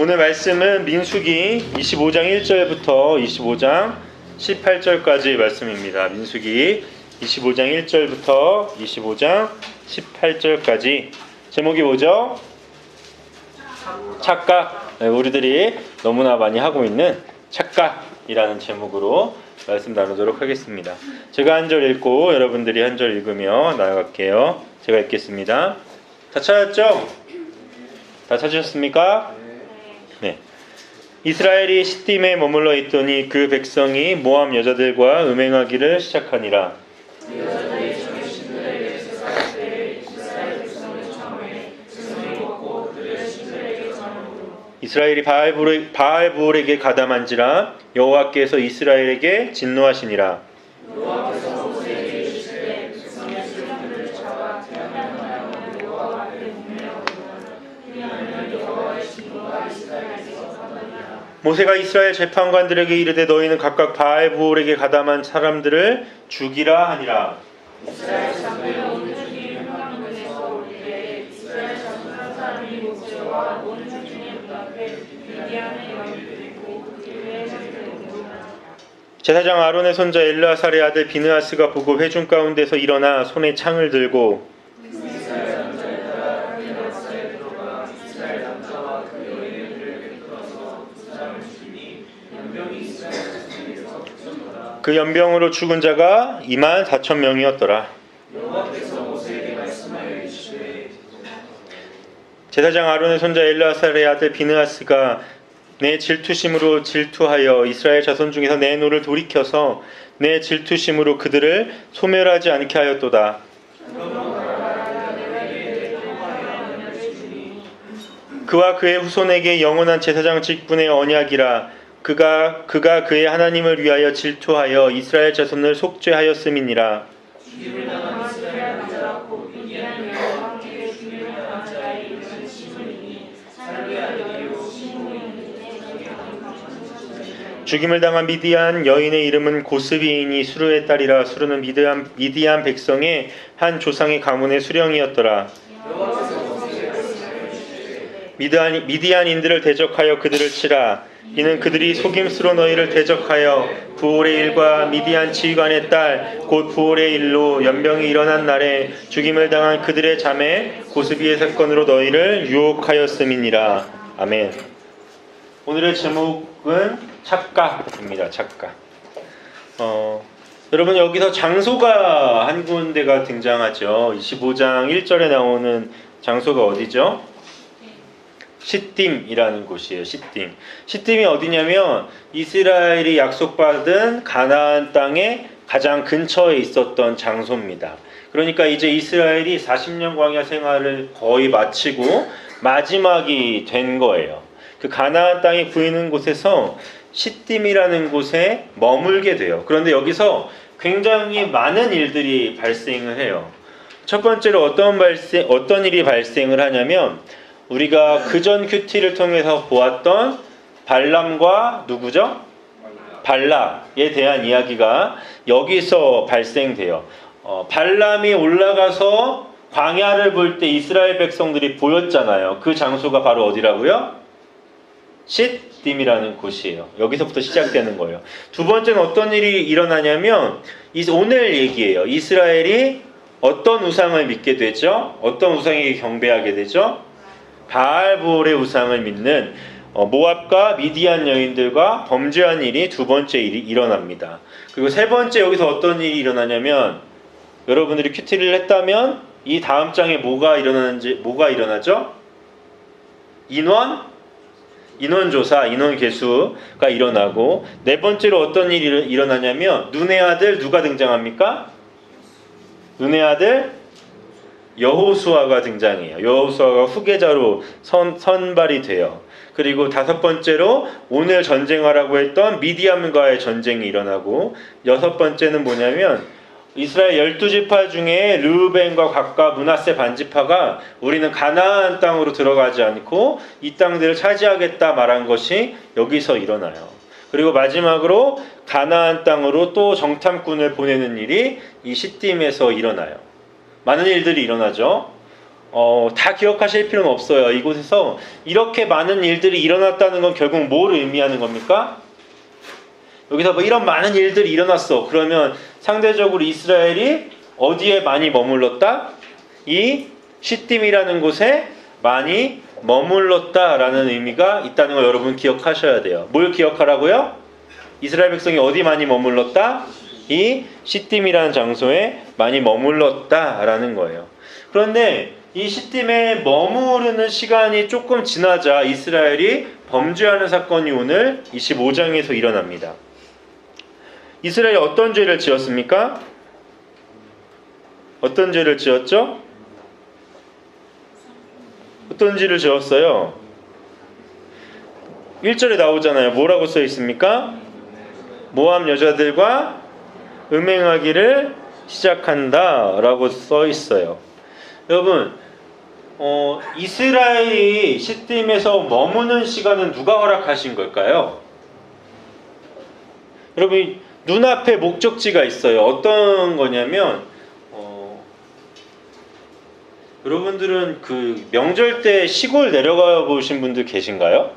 오늘 말씀은 민수기 25장 1절부터 25장 18절까지 말씀입니다. 민수기 25장 1절부터 25장 18절까지. 제목이 뭐죠? 착각. 우리들이 너무나 많이 하고 있는 착각이라는 제목으로 말씀 나누도록 하겠습니다. 제가 한 절 읽고 여러분들이 한 절 읽으며 나아갈게요. 제가 읽겠습니다. 다 찾았죠? 다 찾으셨습니까? 네. 이스라엘이 시딤에 머물러 있더니 그 백성이 모압 여자들과 음행하기를 시작하니라. 이스라엘이 바알부올에게 가담한지라 여호와께서 이스라엘에게 진노하시니라. 모세가 이스라엘 재판관들에게 이르되 너희는 각각 바알부올에게 가담한 사람들을 죽이라 하니라. 제사장 아론의 손자 엘르아살의 아들 비느하스가 보고 회중 가운데서 일어나 손에 창을 들고 그 연병으로 죽은 자가 24,000명이었더라. 제사장 아론의 손자 엘르아살의 아들 비느하스가 내 질투심으로 질투하여 이스라엘 자손 중에서 내 노를 돌이켜서 내 질투심으로 그들을 소멸하지 않게 하였도다. 그와 그의 후손에게 영원한 제사장 직분의 언약이라. 그가 그의 하나님을 위하여 질투하여 이스라엘 자손을 속죄하였음이니라. 죽임을 당한 미디안 여인의 이름은 고스비이니 수르의 딸이라. 수르는 미디안 백성의 한 조상의 가문의 수령이었더라. 미디안인들을 대적하여 그들을 치라. 이는 그들이 속임수로 너희를 대적하여 부올의 일과 미디안 지휘관의 딸 곧 부올의 일로 연병이 일어난 날에 죽임을 당한 그들의 자매 고스비의 사건으로 너희를 유혹하였음이니라. 아멘. 오늘의 제목은 착각입니다. 착각. 여러분, 여기서 장소가 한 군데가 등장하죠. 25장 1절에 나오는 장소가 어디죠? 시딤이라는 곳이에요. 시딤이 어디냐면 이스라엘이 약속받은 가나안 땅의 가장 근처에 있었던 장소입니다. 그러니까 이제 이스라엘이 40년 광야 생활을 거의 마치고 마지막이 된 거예요. 그 가나안 땅이 보이는 곳에서 시딤이라는 곳에 머물게 돼요. 그런데 여기서 굉장히 많은 일들이 발생을 해요. 첫 번째로 어떤 일이 발생을 하냐면 우리가 그전 큐티를 통해서 보았던 발람과 누구죠? 발락에 대한 이야기가 여기서 발생돼요. 발람이 올라가서 광야를 볼 때 이스라엘 백성들이 보였잖아요. 그 장소가 바로 어디라고요? 시딤이라는 곳이에요. 여기서부터 시작되는 거예요. 두 번째는 어떤 일이 일어나냐면 오늘 얘기예요. 이스라엘이 어떤 우상을 믿게 되죠? 어떤 우상에게 경배하게 되죠? 바알부올의 우상을 믿는 모압과 미디안 여인들과 범죄한 일이 두 번째 일이 일어납니다. 그리고 세 번째 여기서 어떤 일이 일어나냐면 여러분들이 큐티를 했다면 이 다음 장에 뭐가 일어나죠? 인원조사, 인원개수가 일어나고 네 번째로 어떤 일이 일어나냐면 눈의 아들 누가 등장합니까? 눈의 아들 여호수아가 등장해요. 여호수아가 후계자로 선발이 돼요. 그리고 다섯 번째로 오늘 전쟁하라고 했던 미디안과의 전쟁이 일어나고 여섯 번째는 뭐냐면 이스라엘 12지파 중에 르우벤과 gad과 므낫세 반지파가 우리는 가나안 땅으로 들어가지 않고 이 땅들을 차지하겠다 말한 것이 여기서 일어나요. 그리고 마지막으로 가나안 땅으로 또 정탐꾼을 보내는 일이 이 시딤에서 일어나요. 많은 일들이 일어나죠. 다 기억하실 필요는 없어요. 이곳에서 이렇게 많은 일들이 일어났다는 건 결국 뭘 의미하는 겁니까? 여기서 뭐 이런 많은 일들이 일어났어. 그러면 상대적으로 이스라엘이 어디에 많이 머물렀다? 이 시딤이라는 곳에 많이 머물렀다라는 의미가 있다는 걸 여러분 기억하셔야 돼요. 뭘 기억하라고요? 이스라엘 백성이 어디 많이 머물렀다? 이 시딤이라는 장소에 많이 머물렀다라는 거예요. 그런데 이 시딤에 머무르는 시간이 조금 지나자 이스라엘이 범죄하는 사건이 오늘 25장에서 일어납니다. 이스라엘이 어떤 죄를 지었습니까? 어떤 죄를 지었죠? 어떤 죄를 지었어요? 1절에 나오잖아요. 뭐라고 써 있습니까? 모압 여자들과 음행하기를 시작한다 라고 써 있어요. 여러분, 이스라엘이 시딤에서 머무는 시간은 누가 허락하신 걸까요? 여러분, 눈앞에 목적지가 있어요. 어떤 거냐면 여러분들은 그 명절 때 시골 내려가 보신 분들 계신가요?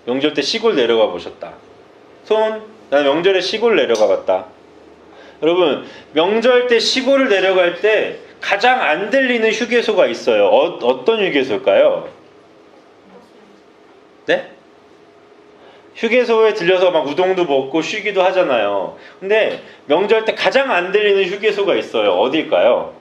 명절 때 시골 내려가 보셨다. 손, 나 명절에 시골 내려가 봤다. 여러분, 명절 때 시골을 내려갈 때 가장 안 들리는 휴게소가 있어요. 어떤 휴게소일까요? 네? 휴게소에 들려서 막 우동도 먹고 쉬기도 하잖아요. 근데 명절 때 가장 안 들리는 휴게소가 있어요. 어딜까요?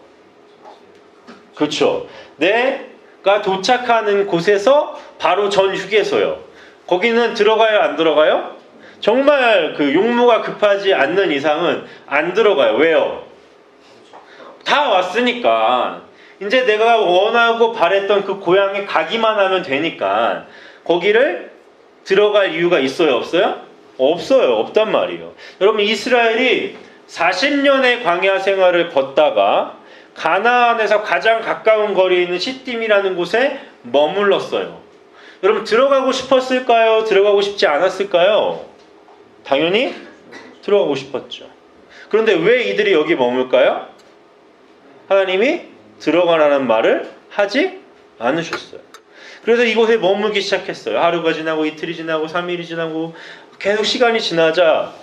그렇죠. 내가 도착하는 곳에서 바로 전 휴게소요. 거기는 들어가요, 안 들어가요? 정말 그 용무가 급하지 않는 이상은 안 들어가요. 왜요? 다 왔으니까 이제 내가 원하고 바랬던 그 고향에 가기만 하면 되니까 거기를 들어갈 이유가 있어요, 없어요? 없어요. 없단 말이에요. 여러분, 이스라엘이 40년의 광야 생활을 걷다가 가나안에서 가장 가까운 거리에 있는 시딤이라는 곳에 머물렀어요. 여러분, 들어가고 싶었을까요? 들어가고 싶지 않았을까요? 당연히 들어가고 싶었죠. 그런데 왜 이들이 여기 머물까요? 하나님이 들어가라는 말을 하지 않으셨어요. 그래서 이곳에 머물기 시작했어요. 하루가 지나고 이틀이 지나고 3일이 지나고 계속 시간이 지나자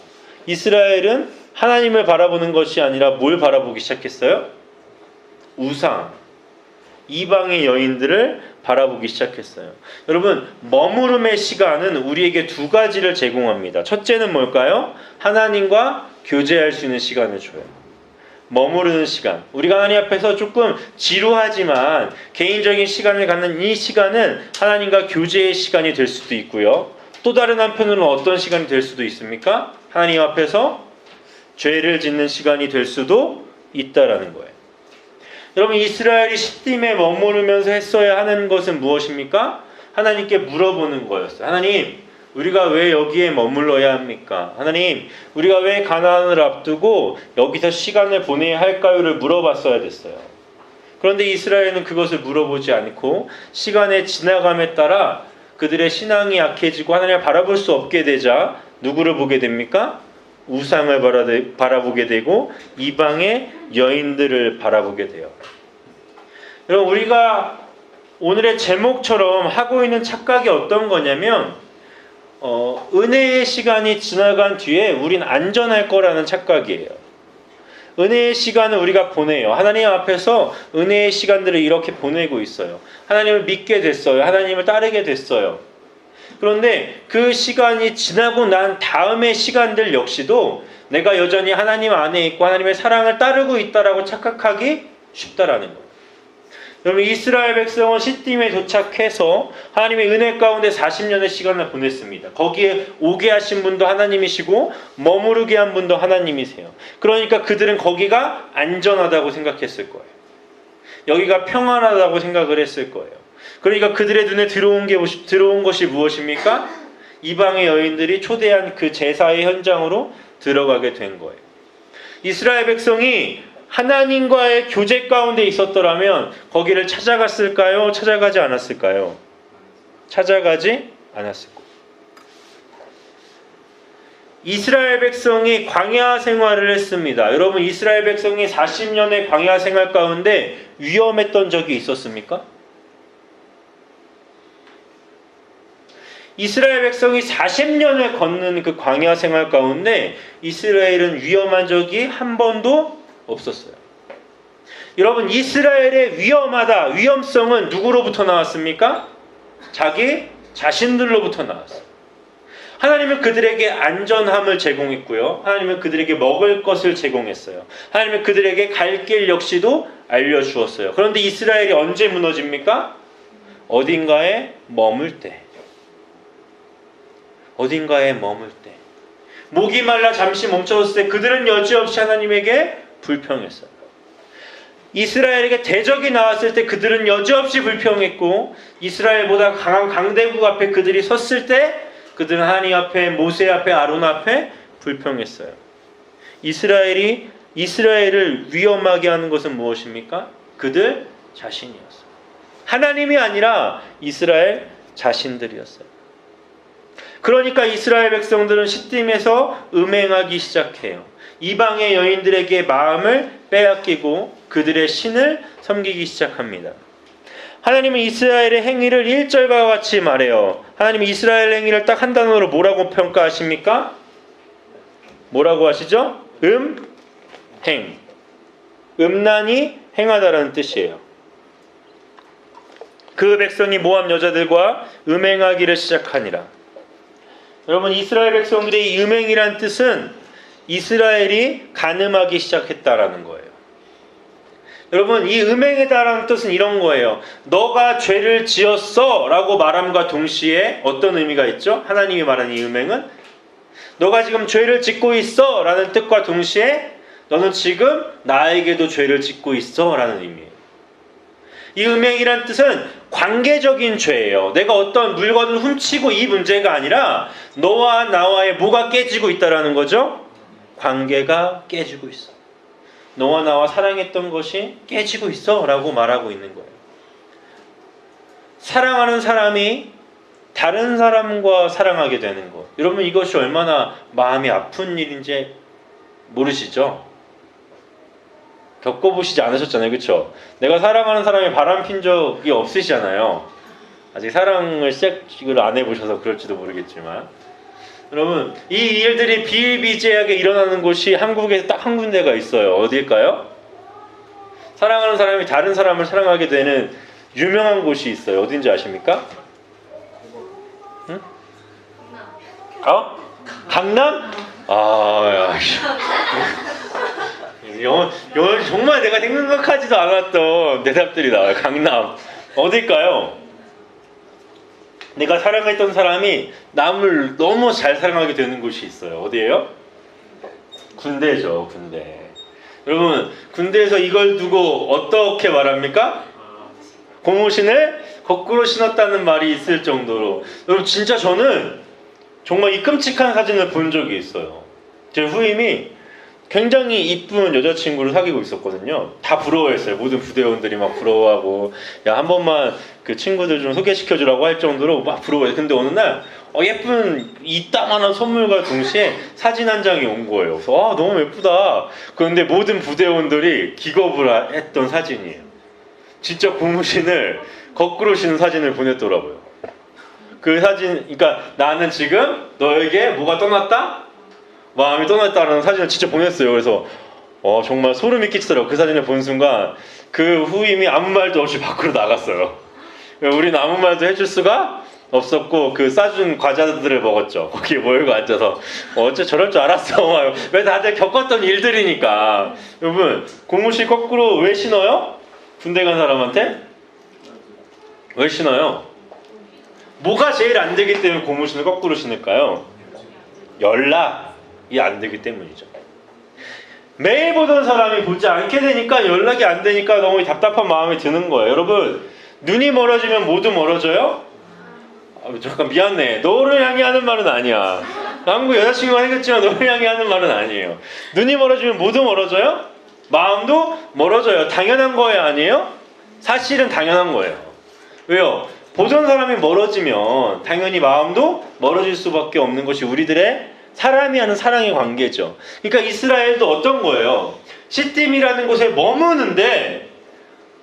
이스라엘은 하나님을 바라보는 것이 아니라 뭘 바라보기 시작했어요? 우상, 이방의 여인들을 바라보기 시작했어요. 여러분, 머무름의 시간은 우리에게 두 가지를 제공합니다. 첫째는 뭘까요? 하나님과 교제할 수 있는 시간을 줘요. 머무르는 시간. 우리가 하나님 앞에서 조금 지루하지만 개인적인 시간을 갖는 이 시간은 하나님과 교제의 시간이 될 수도 있고요. 또 다른 한편으로는 어떤 시간이 될 수도 있습니까? 하나님 앞에서 죄를 짓는 시간이 될 수도 있다라는 거예요. 여러분, 이스라엘이 시딤에 머무르면서 했어야 하는 것은 무엇입니까? 하나님께 물어보는 거였어요. 하나님, 우리가 왜 여기에 머물러야 합니까? 하나님, 우리가 왜 가나안을 앞두고 여기서 시간을 보내야 할까요를 물어봤어야 됐어요. 그런데 이스라엘은 그것을 물어보지 않고 시간의 지나감에 따라 그들의 신앙이 약해지고 하나님을 바라볼 수 없게 되자 누구를 보게 됩니까? 우상을 바라보게 되고 이방의 여인들을 바라보게 돼요. 여러분, 우리가 오늘의 제목처럼 하고 있는 착각이 어떤 거냐면 은혜의 시간이 지나간 뒤에 우린 안전할 거라는 착각이에요. 은혜의 시간을 우리가 보내요. 하나님 앞에서 은혜의 시간들을 이렇게 보내고 있어요. 하나님을 믿게 됐어요. 하나님을 따르게 됐어요. 그런데 그 시간이 지나고 난 다음의 시간들 역시도 내가 여전히 하나님 안에 있고 하나님의 사랑을 따르고 있다라고 착각하기 쉽다라는 거예요. 여러분, 이스라엘 백성은 시딤에 도착해서 하나님의 은혜 가운데 40년의 시간을 보냈습니다. 거기에 오게 하신 분도 하나님이시고 머무르게 한 분도 하나님이세요. 그러니까 그들은 거기가 안전하다고 생각했을 거예요. 여기가 평안하다고 생각을 했을 거예요. 그러니까 그들의 눈에 들어온 것이 무엇입니까? 이방의 여인들이 초대한 그 제사의 현장으로 들어가게 된 거예요. 이스라엘 백성이 하나님과의 교제 가운데 있었더라면 거기를 찾아갔을까요? 찾아가지 않았을까요? 찾아가지 않았을 거예요. 이스라엘 백성이 광야 생활을 했습니다. 여러분, 이스라엘 백성이 40년의 광야 생활 가운데 위험했던 적이 있었습니까? 이스라엘 백성이 40년을 걷는 그 광야 생활 가운데 이스라엘은 위험한 적이 한 번도 없었어요. 여러분, 이스라엘의 위험성은 누구로부터 나왔습니까? 자기 자신들로부터 나왔어요. 하나님은 그들에게 안전함을 제공했고요. 하나님은 그들에게 먹을 것을 제공했어요. 하나님은 그들에게 갈 길 역시도 알려주었어요. 그런데 이스라엘이 언제 무너집니까? 어딘가에 머물 때. 어딘가에 머물 때. 목이 말라 잠시 멈춰섰을 때 그들은 여지없이 하나님에게 불평했어요. 이스라엘에게 대적이 나왔을 때 그들은 여지없이 불평했고, 이스라엘보다 강한 강대국 앞에 그들이 섰을 때 그들은 하나님 앞에, 모세 앞에, 아론 앞에 불평했어요. 이스라엘을 위험하게 하는 것은 무엇입니까? 그들 자신이었어요. 하나님이 아니라 이스라엘 자신들이었어요. 그러니까 이스라엘 백성들은 시딤에서 음행하기 시작해요. 이방의 여인들에게 마음을 빼앗기고 그들의 신을 섬기기 시작합니다. 하나님은 이스라엘의 행위를 1절과 같이 말해요. 하나님이 이스라엘 행위를 딱 한 단어로 뭐라고 평가하십니까? 뭐라고 하시죠? 행. 음란히 행하다라는 뜻이에요. 그 백성이 모압 여자들과 음행하기를 시작하니라. 여러분, 이스라엘 백성들의 이 음행이란 뜻은 이스라엘이 간음하기 시작했다라는 거예요. 여러분, 이 음행에다라는 뜻은 이런 거예요. 너가 죄를 지었어 라고 말함과 동시에 어떤 의미가 있죠? 하나님이 말하는 이 음행은 너가 지금 죄를 짓고 있어 라는 뜻과 동시에 너는 지금 나에게도 죄를 짓고 있어 라는 의미예요. 이 음행이란 뜻은 관계적인 죄예요. 내가 어떤 물건을 훔치고 이 문제가 아니라 너와 나와의 뭐가 깨지고 있다라는 거죠? 관계가 깨지고 있어. 너와 나와 사랑했던 것이 깨지고 있어 라고 말하고 있는 거예요. 사랑하는 사람이 다른 사람과 사랑하게 되는 것. 여러분, 이것이 얼마나 마음이 아픈 일인지 모르시죠? 겪어보시지 않으셨잖아요. 그렇죠? 내가 사랑하는 사람이 바람핀 적이 없으시잖아요. 아직 사랑을 시작을 안 해보셔서 그럴지도 모르겠지만, 여러분, 이 일들이 비일비재하게 일어나는 곳이 한국에 딱 한 군데가 있어요. 어딜까요? 사랑하는 사람이 다른 사람을 사랑하게 되는 유명한 곳이 있어요. 어딘지 아십니까? 응? 강남? 영어 정말 내가 생각하지도 않았던 대답들이 나와요. 강남. 어딜까요? 내가 사랑했던 사람이 남을 너무 잘 사랑하게 되는 곳이 있어요. 어디예요? 군대죠, 군대. 여러분, 군대에서 이걸 두고 어떻게 말합니까? 고무신을 거꾸로 신었다는 말이 있을 정도로. 여러분, 진짜 저는 정말 이 끔찍한 사진을 본 적이 있어요. 제 후임이 굉장히 이쁜 여자친구를 사귀고 있었거든요. 다 부러워했어요. 모든 부대원들이 막 부러워하고, 야, 한 번만 그 친구들 좀 소개시켜주라고 할 정도로 막 부러워해요. 근데 어느 날 예쁜 이따만한 선물과 동시에 사진 한 장이 온 거예요. 그래서 너무 예쁘다. 그런데 모든 부대원들이 기겁을 했던 사진이에요. 진짜 고무신을 거꾸로 신은 사진을 보냈더라고요. 그 사진, 그러니까 나는 지금 너에게 뭐가 떠났다? 마음이 떠났다는 사진을 진짜 보냈어요. 그래서 정말 소름이 끼치더라고요. 그 사진을 본 순간 그 후임이 아무 말도 없이 밖으로 나갔어요. 우리는 아무 말도 해줄 수가 없었고, 그 싸준 과자들을 먹었죠. 거기에 모이고 앉아서 어째 저럴 줄 알았어. 왜 다들 겪었던 일들이니까. 여러분, 고무신 거꾸로 왜 신어요? 군대 간 사람한테? 왜 신어요? 뭐가 제일 안 되기 때문에 고무신을 거꾸로 신을까요? 연락이 안 되기 때문이죠. 매일 보던 사람이 보지 않게 되니까, 연락이 안 되니까 너무 답답한 마음이 드는 거예요. 여러분, 눈이 멀어지면 모두 멀어져요? 잠깐 미안해. 너를 향해 하는 말은 아니야. 한국 여자친구가 생겼지만 너를 향해 하는 말은 아니에요. 눈이 멀어지면 모두 멀어져요? 마음도 멀어져요. 당연한 거예요, 아니에요? 사실은 당연한 거예요. 왜요? 보던 사람이 멀어지면 당연히 마음도 멀어질 수밖에 없는 것이 우리들의 사람이 하는 사랑의 관계죠. 그러니까 이스라엘도 어떤 거예요? 시딤이라는 곳에 머무는데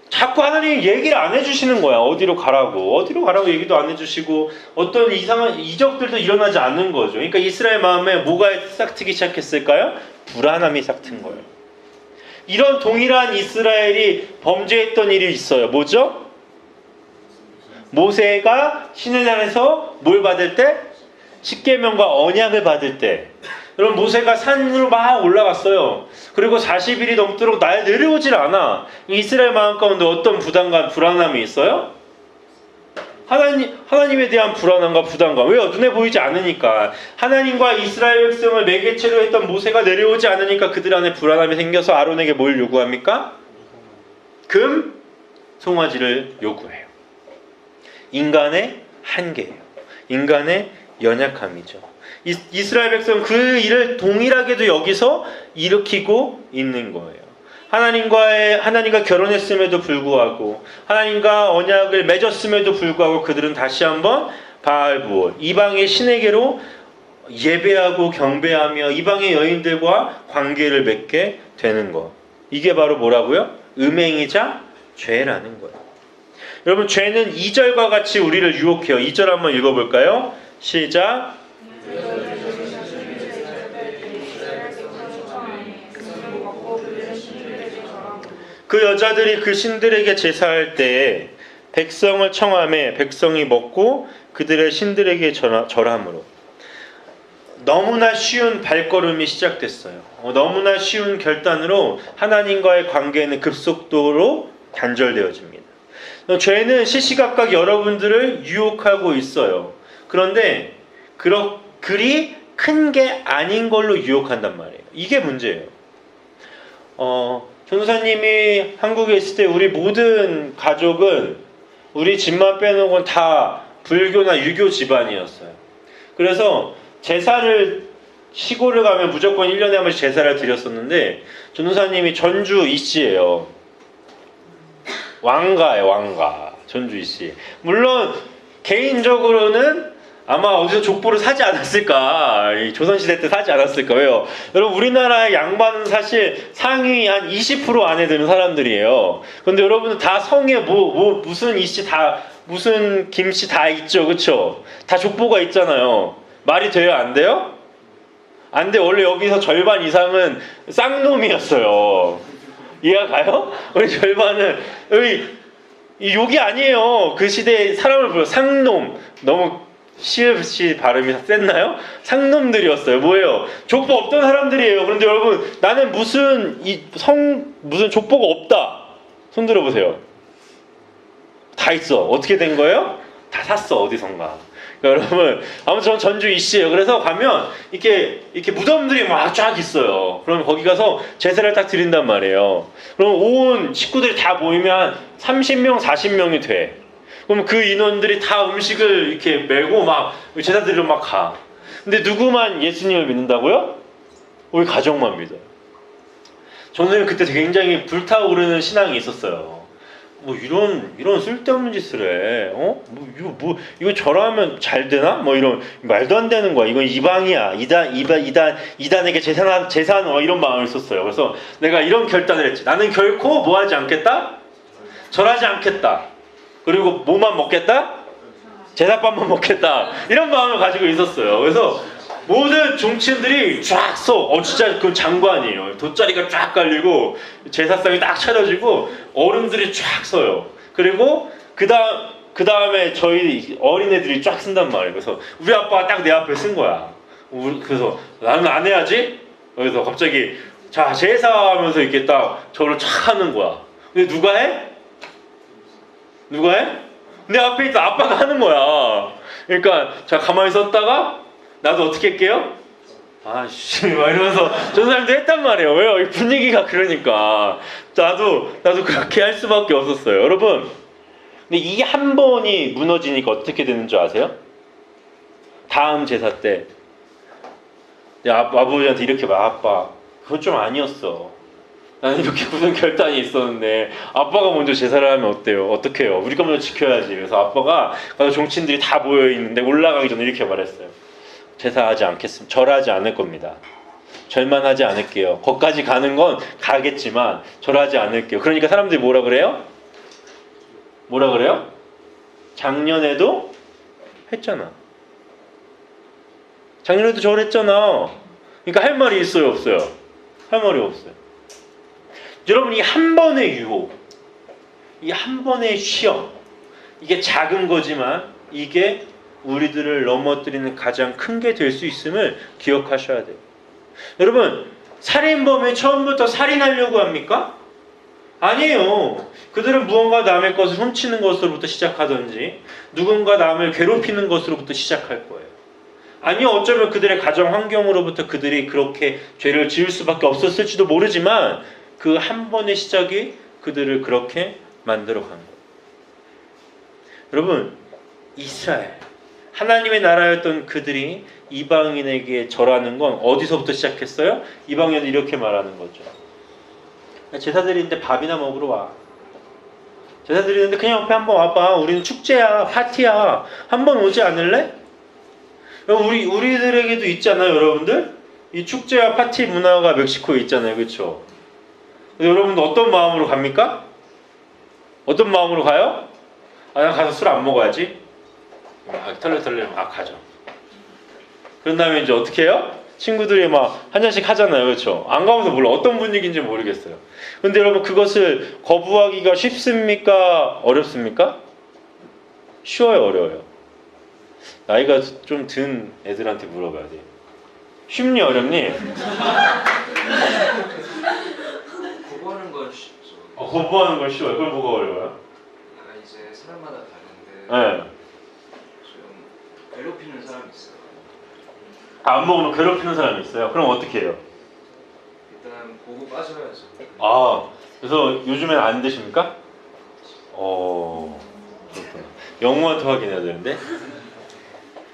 자꾸 하나님이 얘기를 안 해주시는 거야. 어디로 가라고 얘기도 안 해주시고 어떤 이상한 이적들도 일어나지 않는 거죠. 그러니까 이스라엘 마음에 뭐가 싹트기 시작했을까요? 불안함이 싹튼 거예요. 이런 동일한 이스라엘이 범죄했던 일이 있어요. 뭐죠? 모세가 시내산에서 뭘 받을 때? 십계명과 언약을 받을 때. 여러분, 모세가 산으로 막 올라갔어요. 그리고 40일이 넘도록 내려오질 않아. 이스라엘 마음 가운데 어떤 부담감, 불안함이 있어요? 하나님에 대한 불안함과 부담감. 왜요? 눈에 보이지 않으니까. 하나님과 이스라엘 백성을 매개체로 했던 모세가 내려오지 않으니까 그들 안에 불안함이 생겨서 아론에게 뭘 요구합니까? 금, 송아지를 요구해요. 인간의 한계예요. 인간의 연약함이죠. 이스라엘 백성은 그 일을 동일하게도 여기서 일으키고 있는 거예요. 하나님과 결혼했음에도 불구하고 하나님과 언약을 맺었음에도 불구하고 그들은 다시 한번 바알부올, 이방의 신에게로 예배하고 경배하며 이방의 여인들과 관계를 맺게 되는 것. 이게 바로 뭐라고요? 음행이자 죄라는 거예요. 여러분, 죄는 2절과 같이 우리를 유혹해요. 2절 한번 읽어볼까요? 시작. 그 여자들이 그 신들에게 제사할 때에 백성을 청함에 백성이 먹고 그들의 신들에게 절함으로. 너무나 쉬운 발걸음이 시작됐어요. 너무나 쉬운 결단으로 하나님과의 관계는 급속도로 단절되어집니다. 죄는 시시각각 여러분들을 유혹하고 있어요. 그런데 그리 큰 게 아닌 걸로 유혹한단 말이에요. 이게 문제예요. 전도사님이 한국에 있을 때 우리 모든 가족은 우리 집만 빼놓고는 다 불교나 유교 집안이었어요. 그래서 제사를 시골을 가면 무조건 1년에 한 번씩 제사를 드렸었는데 전도사님이 전주 이씨예요. 왕가예요, 왕가. 전주 이씨. 물론 개인적으로는 아마 어디서 족보를 사지 않았을까. 조선시대 때 사지 않았을까. 왜요? 여러분, 우리나라의 양반은 사실 상위 한 20% 안에 드는 사람들이에요. 근데 여러분은 다 성에 무슨 이씨 다, 무슨 김씨 다 있죠. 그쵸? 다 족보가 있잖아요. 말이 돼요? 안 돼요? 안 돼. 원래 여기서 절반 이상은 쌍놈이었어요. 이해가 가요? 우리 절반은, 욕이 아니에요. 그 시대에 사람을 불러. 상놈. 너무 시읍시 발음이 셌나요? 상놈들이었어요. 뭐예요? 족보 없던 사람들이에요. 그런데 여러분, 나는 무슨 족보가 없다. 손 들어보세요. 다 있어. 어떻게 된 거예요? 다 샀어. 어디선가. 그러니까 여러분, 아무튼 전 전주 이씨예요. 그래서 가면 이렇게 무덤들이 막 쫙 있어요. 그러면 거기 가서 제사를 딱 드린단 말이에요. 그럼 온 식구들이 다 모이면 30명, 40명이 돼. 그럼 그 인원들이 다 음식을 이렇게 메고 막 제사 드리러 막 가. 근데 누구만 예수님을 믿는다고요? 우리 가족만 믿어요. 저는 그때 굉장히 불타오르는 신앙이 있었어요. 뭐 이런 쓸데없는 짓을 해. 이거 저러면 잘 되나? 뭐 이런 말도 안 되는 거야. 이건 이방이야. 이단에게 제산 이런 마음을 썼어요. 그래서 내가 이런 결단을 했지. 나는 결코 뭐 하지 않겠다? 절하지 않겠다. 그리고 뭐만 먹겠다? 제사밥만 먹겠다. 이런 마음을 가지고 있었어요. 그래서 모든 종친들이 쫙 서. 진짜 그 장관이에요. 돗자리가 쫙 깔리고 제사상이 딱 차려지고 어른들이 쫙 서요. 그리고 그 다음에 저희 어린애들이 쫙 쓴단 말이에요. 그래서 우리 아빠가 딱 내 앞에 쓴 거야. 그래서 나는 안 해야지. 그래서 갑자기 자, 제사하면서 이렇게 딱 저를 쫙 하는 거야. 근데 누가 해? 내 앞에 있던 아빠가 하는 거야. 그러니까 자, 가만히 섰다가 나도 어떻게 할게요? 아씨, 막 이러면서 전사님도 했단 말이에요. 왜요? 이 분위기가 그러니까 나도 그렇게 할 수밖에 없었어요. 여러분, 근데 이 한 번이 무너지니까 어떻게 되는 줄 아세요? 다음 제사 때 아버지한테 이렇게 말, 아빠 그건 좀 아니었어. 나는 이렇게 무슨 결단이 있었는데 아빠가 먼저 제사를 하면 어때요? 어떡해요? 우리가 먼저 지켜야지. 그래서 아빠가 가서 종친들이 다 모여있는데 올라가기 전에 이렇게 말했어요. 제사하지 않겠습니다. 절하지 않을 겁니다. 절만 하지 않을게요. 거기까지 가는 건 가겠지만 절하지 않을게요. 그러니까 사람들이 뭐라 그래요? 뭐라 그래요? 작년에도 했잖아. 작년에도 절했잖아. 그러니까 할 말이 있어요, 없어요? 할 말이 없어요. 여러분, 이 한 번의 유혹, 이 한 번의 시험, 이게 작은 거지만 이게 우리들을 넘어뜨리는 가장 큰 게 될 수 있음을 기억하셔야 돼요. 여러분, 살인범이 처음부터 살인하려고 합니까? 아니에요. 그들은 무언가 남의 것을 훔치는 것으로부터 시작하든지 누군가 남을 괴롭히는 것으로부터 시작할 거예요. 아니요, 어쩌면 그들의 가정 환경으로부터 그들이 그렇게 죄를 지을 수밖에 없었을지도 모르지만 그 한 번의 시작이 그들을 그렇게 만들어 간 거예요. 여러분, 이스라엘, 하나님의 나라였던 그들이 이방인에게 절하는 건 어디서부터 시작했어요? 이방인은 이렇게 말하는 거죠. 제사 드리는데 밥이나 먹으러 와. 제사 드리는데 그냥 옆에 한번 와봐. 우리는 축제야, 파티야. 한번 오지 않을래? 우리들에게도 있잖아요, 여러분들. 이 축제와 파티 문화가 멕시코에 있잖아요, 그렇죠? 여러분도 어떤 마음으로 갑니까? 어떤 마음으로 가요? 난 가서 술 안 먹어야지. 털레 가죠. 그런 다음에 이제 어떻게 해요? 친구들이 막 한 잔씩 하잖아요, 그렇죠? 안 가면서 몰라. 어떤 분위기인지 모르겠어요. 근데 여러분, 그것을 거부하기가 쉽습니까? 어렵습니까? 쉬워요, 어려워요? 나이가 좀 든 애들한테 물어봐야 돼요. 쉽니, 어렵니? 거부하는 건 쉽죠. 거부하는 건 쉬워요. 그럼 뭐가 어려워요? 이제 사람마다 다른데 네. 좀 괴롭히는 사람이 있어요. 안 먹으면 괴롭히는 사람이 있어요. 그럼 어떻게 해요? 일단 보고 빠져야죠. 그래서 요즘엔 안 드십니까? 그렇구나. 영우한테 확인해야 되는데.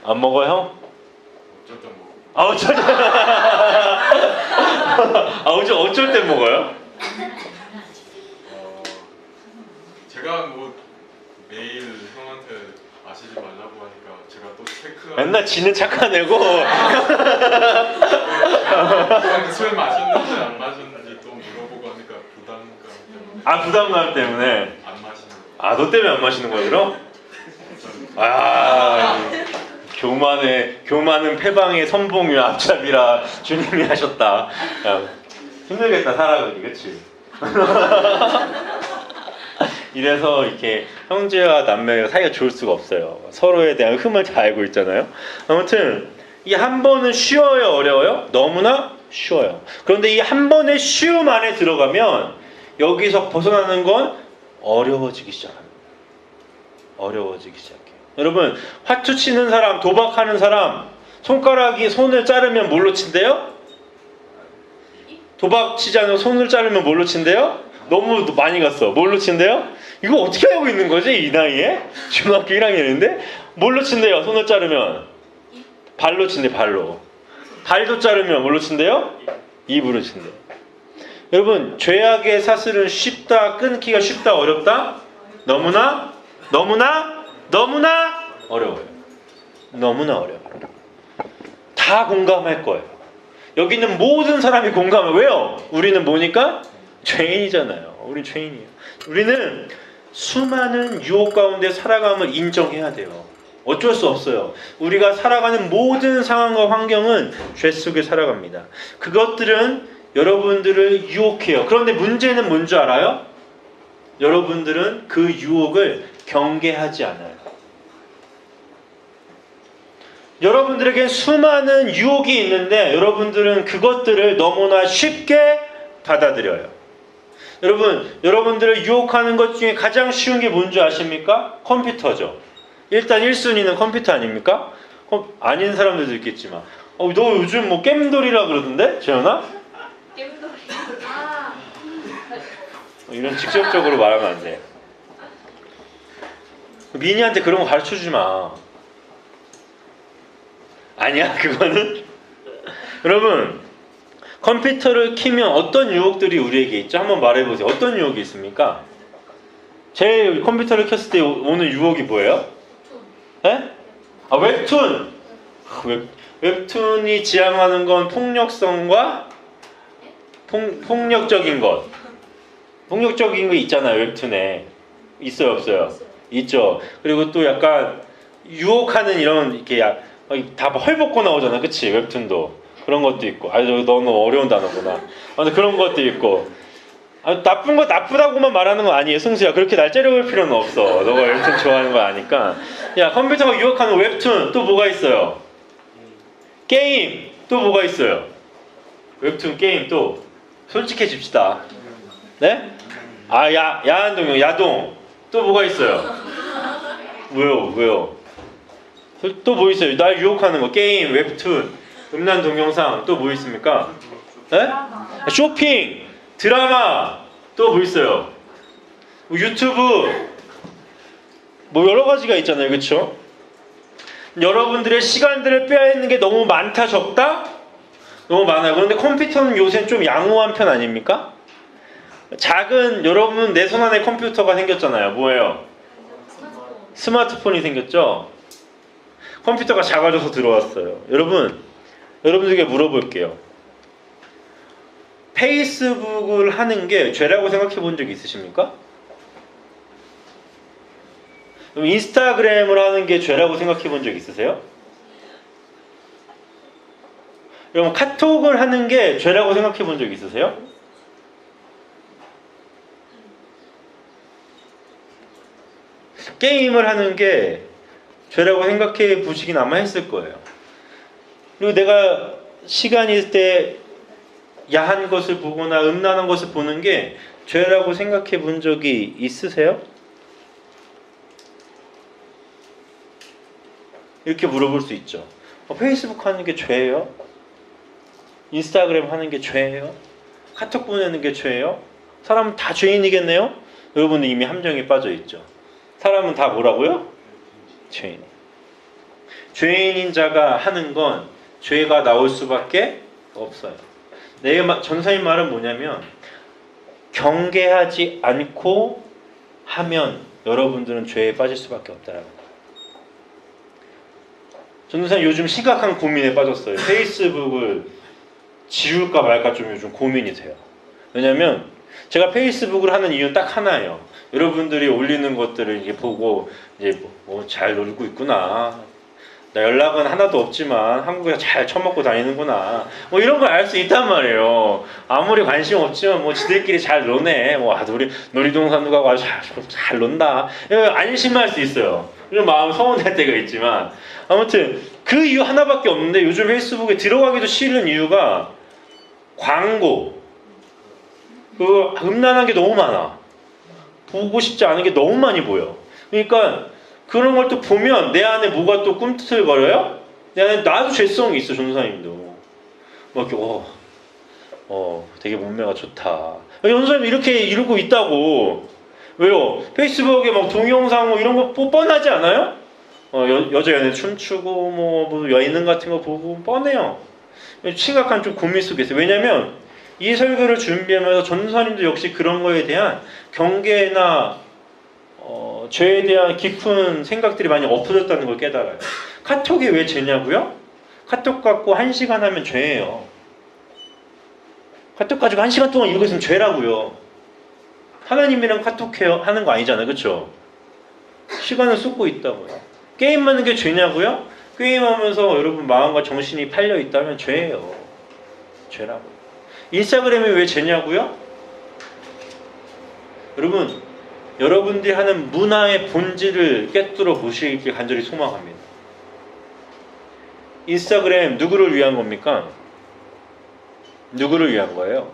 안 먹어요? 어쩔 땐 먹고. 어쩔 때 먹어요? 제가 뭐 매일 형한테 마시지 말라고 하니까 제가 또 체크하고 맨날 지는 착한 애고. 술 마셨는지 안 마셨는지 또 물어보고 하니까 부담감 때문에 부담감 때문에. 안 마시는 거. 너 때문에 안 마시는 거야, 그럼? 교만은 패방의 선봉이라 앞잡이라 주님이 하셨다. 야, 힘들겠다, 살아가기, 그치? 이래서 이렇게 형제와 남매가 사이가 좋을 수가 없어요. 서로에 대한 흠을 다 알고 있잖아요. 아무튼 이 한 번은 쉬워요, 어려워요? 너무나 쉬워요. 그런데 이 한 번의 쉬움 안에 들어가면 여기서 벗어나는 건 어려워지기 시작합니다. 어려워지기 시작해요. 여러분, 화투 치는 사람, 도박하는 사람, 손을 자르면 뭘로 친대요? 도박 치지 않으면 손을 자르면 뭘로 친대요? 너무 많이 갔어. 뭘로 친대요? 이거 어떻게 알고 있는 거지? 이 나이에? 중학교 1학년인데? 뭘로 친대요? 손을 자르면? 발로 친대, 발로. 발도 자르면 뭘로 친대요? 입으로 친대요. 여러분, 죄악의 사슬은 쉽다, 끊기가 쉽다, 어렵다? 너무나 어려워요. 너무나 어려워요. 다 공감할 거예요. 여기 있는 모든 사람이 공감해요. 왜요? 우리는 뭐니까? 죄인이잖아요. 우린 죄인이에요. 우리는 수많은 유혹 가운데 살아감을 인정해야 돼요. 어쩔 수 없어요. 우리가 살아가는 모든 상황과 환경은 죄 속에 살아갑니다. 그것들은 여러분들을 유혹해요. 그런데 문제는 뭔지 알아요? 여러분들은 그 유혹을 경계하지 않아요. 여러분들에게 수많은 유혹이 있는데 여러분들은 그것들을 너무나 쉽게 받아들여요. 여러분들을 유혹하는 것 중에 가장 쉬운 게 뭔지 아십니까? 컴퓨터죠. 일단 1순위는 컴퓨터 아닙니까? 아닌 사람들도 있겠지만 너 요즘 뭐 겜돌이라 그러던데? 재현아? 겜돌이. 이런 직접적으로 말하면 안 돼. 미니한테 그런 거 가르쳐주지 마. 아니야, 그거는. 여러분, 컴퓨터를 키면 어떤 유혹들이 우리에게 있죠? 한번 말해보세요. 어떤 유혹이 있습니까? 제 컴퓨터를 켰을 때 오는 유혹이 뭐예요? 에? 웹툰! 웹툰이 지향하는 건 폭력성과 폭력적인 것. 폭력적인 거 있잖아요, 웹툰에. 있어요, 없어요? 있죠. 그리고 또 약간 유혹하는 이런 이렇게 다 헐벗고 나오잖아, 그치? 웹툰도 그런 것도 있고. 너무 어려운 단어구나. 근데 그런 것도 있고. 나쁜 거 나쁘다고만 말하는 거 아니에요, 승수야. 그렇게 날 째려볼 필요는 없어. 너가 웹툰 좋아하는 거 아니까. 야, 컴퓨터가 유혹하는 웹툰 또 뭐가 있어요? 게임 또 뭐가 있어요? 웹툰 게임 또 솔직해집시다. 네? 야한 동요, 야동 또 뭐가 있어요? 왜요? 또 뭐 있어요? 날 유혹하는 거 게임, 웹툰, 음란 동영상 또 뭐 있습니까? 네? 쇼핑, 드라마 또 뭐 있어요? 유튜브 뭐 여러 가지가 있잖아요, 그렇죠? 여러분들의 시간들을 빼앗는 게 너무 많다, 적다? 너무 많아요. 그런데 컴퓨터는 요새 좀 양호한 편 아닙니까? 작은 여러분 내 손 안에 컴퓨터가 생겼잖아요. 뭐예요? 스마트폰이 생겼죠? 컴퓨터가 작아져서 들어왔어요. 여러분들에게 물어볼게요. 페이스북을 하는 게 죄라고 생각해 본 적 있으십니까? 그럼 인스타그램을 하는 게 죄라고 생각해 본 적 있으세요? 여러분 카톡을 하는 게 죄라고 생각해 본 적 있으세요? 게임을 하는 게 죄라고 생각해 보시긴 아마 했을 거예요. 그리고 내가 시간이 있을 때 야한 것을 보거나 음란한 것을 보는 게 죄라고 생각해 본 적이 있으세요? 이렇게 물어볼 수 있죠. 페이스북 하는 게 죄예요? 인스타그램 하는 게 죄예요? 카톡 보내는 게 죄예요? 사람은 다 죄인이겠네요? 여러분은 이미 함정에 빠져 있죠. 사람은 다 뭐라고요? 죄인. 죄인인 자가 하는 건 죄가 나올 수밖에 없어요. 전사님 말은 뭐냐면 경계하지 않고 하면 여러분들은 죄에 빠질 수밖에 없다라는 거예요. 전사님 요즘 심각한 고민에 빠졌어요. 페이스북을 지울까 말까 좀 요즘 고민이 돼요. 왜냐면 제가 페이스북을 하는 이유는 딱 하나예요. 여러분들이 올리는 것들을 이게 보고 이제 잘 놀고 있구나. 나 연락은 하나도 없지만 한국에서 잘 처먹고 다니는구나. 이런 걸 알 수 있단 말이에요. 아무리 관심 없지만 지들끼리 잘 노네. 놀이동산도 가고 아주 잘 논다. 안심할 수 있어요. 이런 마음 서운할 때가 있지만 아무튼 그 이유 하나밖에 없는데 요즘 페이스북에 들어가기도 싫은 이유가 광고, 음란한 게 너무 많아. 보고 싶지 않은 게 너무 많이 보여. 그러니까 그런 걸 또 보면 내 안에 뭐가 또 꿈틀거려요? 내 안에 나도 죄성이 있어, 전사님도. 이렇게 되게 몸매가 좋다. 전사님 이렇게 이러고 있다고. 왜요? 페이스북에 동영상 이런 거 뻔하지 않아요? 여자 연애 춤추고 여인능 같은 거 보고 뻔해요. 심각한 좀 고민 속에 있어요. 왜냐면 이 설교를 준비하면서 전사님도 역시 그런 거에 대한 경계나 죄에 대한 깊은 생각들이 많이 엎어졌다는 걸 깨달아요. 카톡이 왜 죄냐고요? 카톡 갖고 1시간 하면 죄예요. 카톡 가지고 1시간 동안 이러고 있으면 죄라고요. 하나님이랑 카톡해요 하는 거 아니잖아요, 그렇죠? 시간을 쏟고 있다고요. 게임하는 게 죄냐고요? 게임하면서 여러분 마음과 정신이 팔려 있다면 죄예요. 죄라고요. 인스타그램이 왜 죄냐고요? 여러분들이 하는 문화의 본질을 꿰뚫어 보시길 간절히 소망합니다. 인스타그램 누구를 위한 겁니까? 누구를 위한 거예요?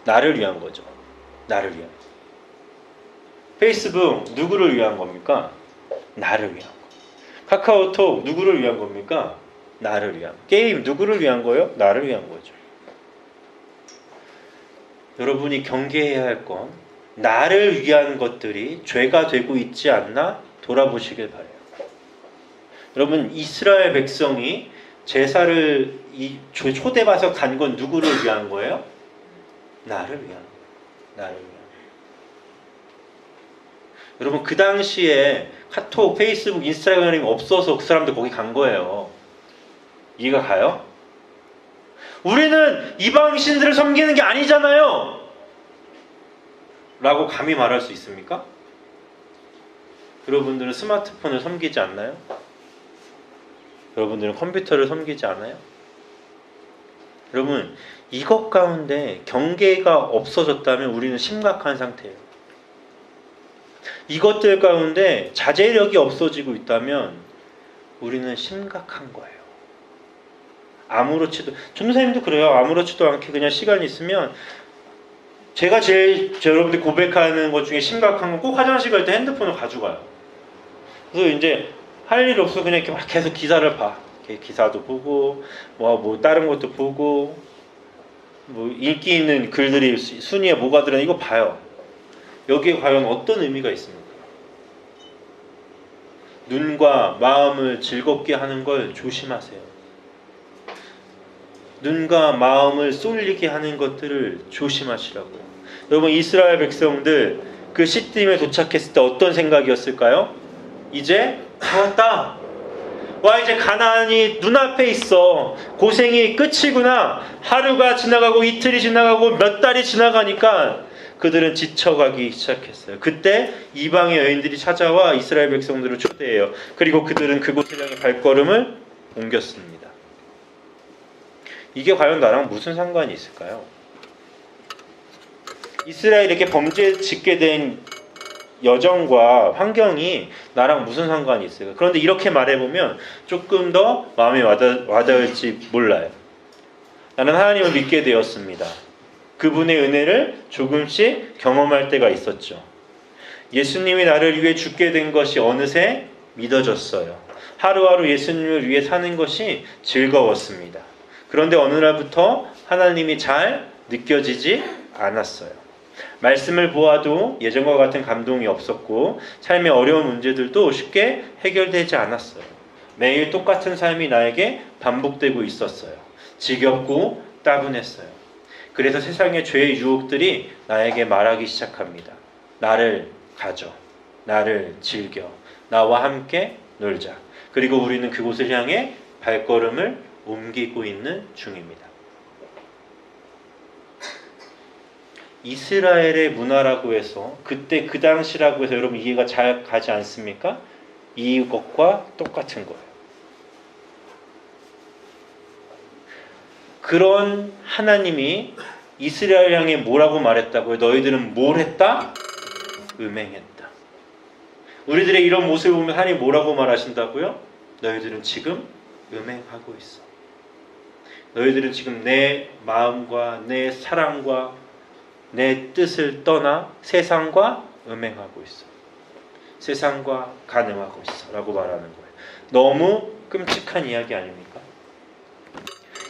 나를 위한 거죠. 나를 위한. 페이스북 누구를 위한 겁니까? 나를 위한 거. 카카오톡 누구를 위한 겁니까? 나를 위한. 게임 누구를 위한 거예요? 나를 위한 거죠. 여러분이 경계해야 할 건 나를 위한 것들이 죄가 되고 있지 않나 돌아보시길 바라요. 여러분 이스라엘 백성이 제사를 초대받아서 간 건 누구를 위한 거예요? 나를 위한. 나를 위한. 여러분 그 당시에 카톡, 페이스북, 인스타그램이 없어서 그 사람들 거기 간 거예요. 이해가 가요? 우리는 이방 신들을 섬기는 게 아니잖아요 라고 감히 말할 수 있습니까? 여러분들은 스마트폰을 섬기지 않나요? 여러분들은 컴퓨터를 섬기지 않아요? 여러분, 이것 가운데 경계가 없어졌다면 우리는 심각한 상태예요. 이것들 가운데 자제력이 없어지고 있다면 우리는 심각한 거예요. 아무렇지도, 전도사님도 그래요. 아무렇지도 않게 그냥 시간이 있으면 제가 제일 여러분들 고백하는 것 중에 심각한 건 꼭 화장실 갈 때 핸드폰을 가져가요. 그래서 이제 할 일 없어 그냥 이렇게 막 계속 기사를 봐. 이렇게 기사도 보고 뭐 다른 것도 보고 뭐 인기 있는 글들이 순위에 뭐가 들어있나 이거 봐요. 여기에 과연 어떤 의미가 있습니까? 눈과 마음을 즐겁게 하는 걸 조심하세요. 눈과 마음을 쏠리게 하는 것들을 조심하시라고요. 여러분, 이스라엘 백성들 그 시딤에 도착했을 때 어떤 생각이었을까요? 이제 다 왔다. 와, 이제 가나안이 눈앞에 있어. 고생이 끝이구나. 하루가 지나가고 이틀이 지나가고 몇 달이 지나가니까 그들은 지쳐가기 시작했어요. 그때 이방의 여인들이 찾아와 이스라엘 백성들을 초대해요. 그리고 그들은 그곳을 향해 발걸음을 옮겼습니다. 이게 과연 나랑 무슨 상관이 있을까요? 이스라엘이 이렇게 범죄 짓게 된 여정과 환경이 나랑 무슨 상관이 있을까? 그런데 이렇게 말해보면 조금 더 마음에 와닿을지 몰라요. 나는 하나님을 믿게 되었습니다. 그분의 은혜를 조금씩 경험할 때가 있었죠. 예수님이 나를 위해 죽게 된 것이 어느새 믿어졌어요. 하루하루 예수님을 위해 사는 것이 즐거웠습니다. 그런데 어느 날부터 하나님이 잘 느껴지지 않았어요. 말씀을 보아도 예전과 같은 감동이 없었고 삶의 어려운 문제들도 쉽게 해결되지 않았어요. 매일 똑같은 삶이 나에게 반복되고 있었어요. 지겹고 따분했어요. 그래서 세상의 죄의 유혹들이 나에게 말하기 시작합니다. 나를 가져, 나를 즐겨, 나와 함께 놀자. 그리고 우리는 그곳을 향해 발걸음을 옮기고 있는 중입니다. 이스라엘의 문화라고 해서 그때 그 당시라고 해서 여러분 이해가 잘 가지 않습니까? 이것과 똑같은 거예요. 그런 하나님이 이스라엘 향해 뭐라고 말했다고요? 너희들은 뭘 했다? 음행했다. 우리들의 이런 모습을 보면 하나님 뭐라고 말하신다고요? 너희들은 지금 음행하고 있어. 너희들은 지금 내 마음과 내 사랑과 내 뜻을 떠나 세상과 음행하고 있어. 세상과 간음하고 있어 라고 말하는 거예요. 너무 끔찍한 이야기 아닙니까?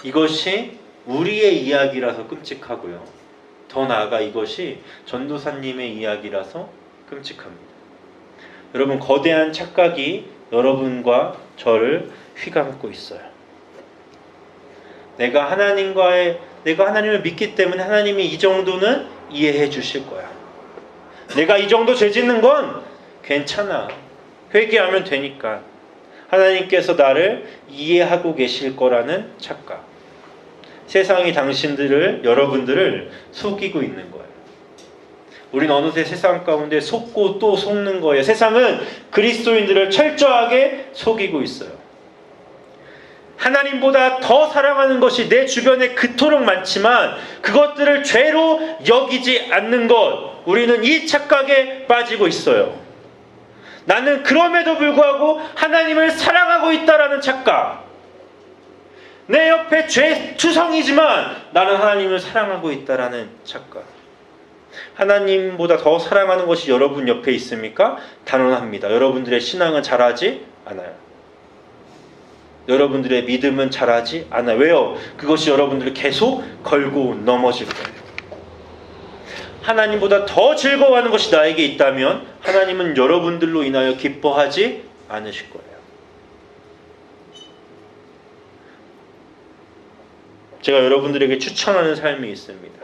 이것이 우리의 이야기라서 끔찍하고요. 더 나아가 이것이 전도사님의 이야기라서 끔찍합니다. 여러분, 거대한 착각이 여러분과 저를 휘감고 있어요. 내가 하나님을 믿기 때문에 하나님이 이 정도는 이해해 주실 거야. 내가 이 정도 죄 짓는 건 괜찮아. 회개하면 되니까. 하나님께서 나를 이해하고 계실 거라는 착각. 세상이 여러분들을 속이고 있는 거예요. 우린 어느새 세상 가운데 속고 또 속는 거예요. 세상은 그리스도인들을 철저하게 속이고 있어요. 하나님보다 더 사랑하는 것이 내 주변에 그토록 많지만 그것들을 죄로 여기지 않는 것, 우리는 이 착각에 빠지고 있어요. 나는 그럼에도 불구하고 하나님을 사랑하고 있다라는 착각. 내 옆에 죄투성이지만 나는 하나님을 사랑하고 있다라는 착각. 하나님보다 더 사랑하는 것이 여러분 옆에 있습니까? 단언합니다. 여러분들의 신앙은 자라지 않아요. 여러분들의 믿음은 자라지 않아요. 왜요? 그것이 여러분들을 계속 걸고 넘어질 거예요. 하나님보다 더 즐거워하는 것이 나에게 있다면 하나님은 여러분들로 인하여 기뻐하지 않으실 거예요. 제가 여러분들에게 추천하는 삶이 있습니다.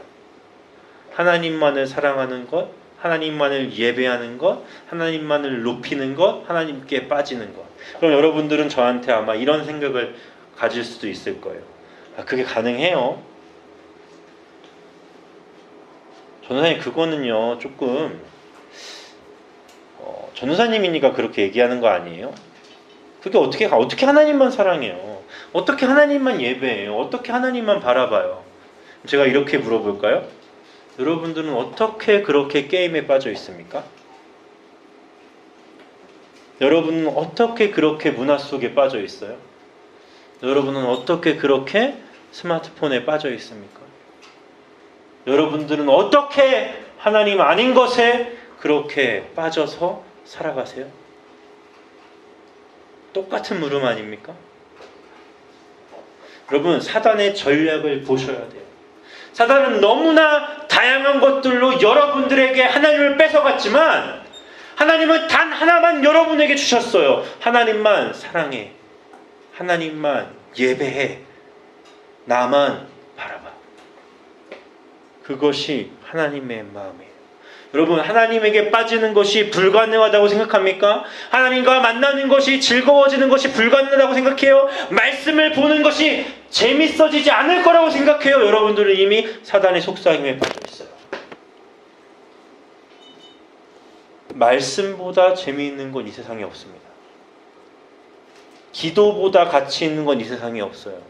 하나님만을 사랑하는 것, 하나님만을 예배하는 것, 하나님만을 높이는 것, 하나님께 빠지는 것. 그럼 여러분들은 저한테 아마 이런 생각을 가질 수도 있을 거예요. 그게 가능해요? 전도사님 그거는요 조금 전도사님이니까 그렇게 얘기하는 거 아니에요? 그게 어떻게 하나님만 사랑해요? 어떻게 하나님만 예배해요? 어떻게 하나님만 바라봐요? 제가 이렇게 물어볼까요? 여러분들은 어떻게 그렇게 게임에 빠져 있습니까? 여러분은 어떻게 그렇게 문화 속에 빠져 있어요? 여러분은 어떻게 그렇게 스마트폰에 빠져 있습니까? 여러분들은 어떻게 하나님 아닌 것에 그렇게 빠져서 살아가세요? 똑같은 물음 아닙니까? 여러분, 사단의 전략을 보셔야 돼요. 사단은 너무나 다양한 것들로 여러분들에게 하나님을 뺏어갔지만 하나님은 단 하나만 여러분에게 주셨어요. 하나님만 사랑해. 하나님만 예배해. 나만 바라봐. 그것이 하나님의 마음이에요. 여러분, 하나님에게 빠지는 것이 불가능하다고 생각합니까? 하나님과 만나는 것이 즐거워지는 것이 불가능하다고 생각해요? 말씀을 보는 것이 재밌어지지 않을 거라고 생각해요? 여러분들은 이미 사단의 속삭임에 빠져 있어요. 말씀보다 재미있는 건 이 세상에 없습니다. 기도보다 가치 있는 건 이 세상에 없어요.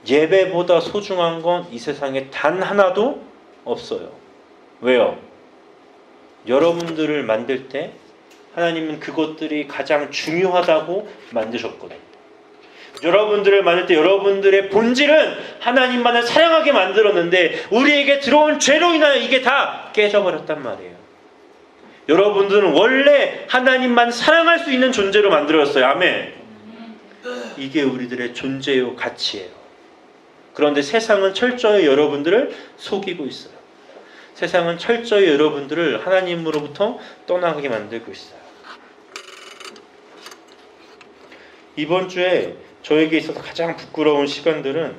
예배보다 소중한 건 이 세상에 단 하나도 없어요. 왜요? 여러분들을 만들 때 하나님은 그것들이 가장 중요하다고 만드셨거든요. 여러분들을 만들 때 여러분들의 본질은 하나님만을 사랑하게 만들었는데 우리에게 들어온 죄로 인하여 이게 다 깨져버렸단 말이에요. 여러분들은 원래 하나님만 사랑할 수 있는 존재로 만들었어요. 아멘. 이게 우리들의 존재요 가치예요. 그런데 세상은 철저히 여러분들을 속이고 있어요. 세상은 철저히 여러분들을 하나님으로부터 떠나게 만들고 있어요. 이번 주에 저에게 있어서 가장 부끄러운 시간들은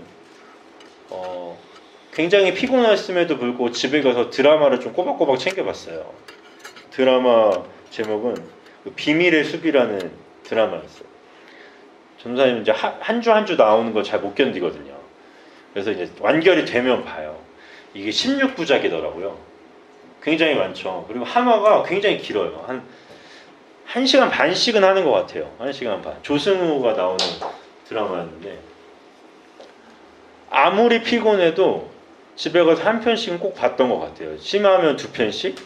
굉장히 피곤했음에도 불구하고 집에 가서 드라마를 좀 꼬박꼬박 챙겨봤어요. 드라마 제목은 비밀의 숲이라는 드라마였어요. 전도사님 이제 한 주 한 주 나오는 거 잘 못 견디거든요. 그래서 이제 완결이 되면 봐요. 이게 16부작이더라고요. 굉장히 많죠. 그리고 한화가 굉장히 길어요. 한 1시간 반씩은 하는 것 같아요. 1시간 반. 조승우가 나오는 드라마였는데 아무리 피곤해도 집에 가서 한 편씩은 꼭 봤던 것 같아요. 심하면 2편씩.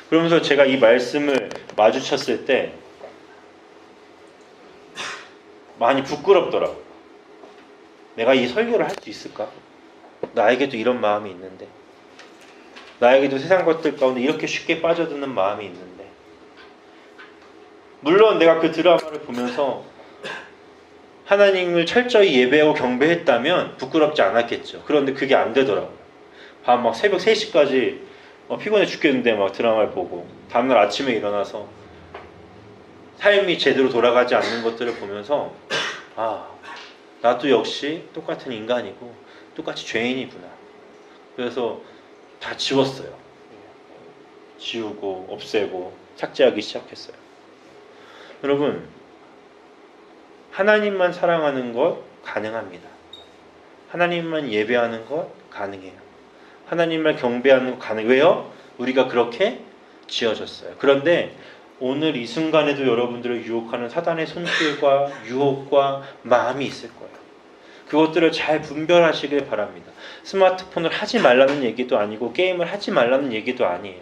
그러면서 제가 이 말씀을 마주쳤을 때 많이 부끄럽더라고요. 내가 이 설교를 할 수 있을까? 나에게도 이런 마음이 있는데, 나에게도 세상 것들 가운데 이렇게 쉽게 빠져드는 마음이 있는데, 물론 내가 그 드라마를 보면서 하나님을 철저히 예배하고 경배했다면 부끄럽지 않았겠죠. 그런데 그게 안 되더라고요. 밤 막 새벽 3시까지 피곤해 죽겠는데 막 드라마를 보고 다음날 아침에 일어나서 삶이 제대로 돌아가지 않는 것들을 보면서 나도 역시 똑같은 인간이고 똑같이 죄인이구나. 그래서 다 지웠어요. 지우고 없애고 삭제하기 시작했어요. 여러분, 하나님만 사랑하는 것 가능합니다. 하나님만 예배하는 것 가능해요. 하나님만 경배하는 것 가능해요. 왜요? 우리가 그렇게 지어졌어요. 그런데 오늘 이 순간에도 여러분들을 유혹하는 사단의 손길과 유혹과 마음이 있을 거예요. 그것들을 잘 분별하시길 바랍니다. 스마트폰을 하지 말라는 얘기도 아니고 게임을 하지 말라는 얘기도 아니에요.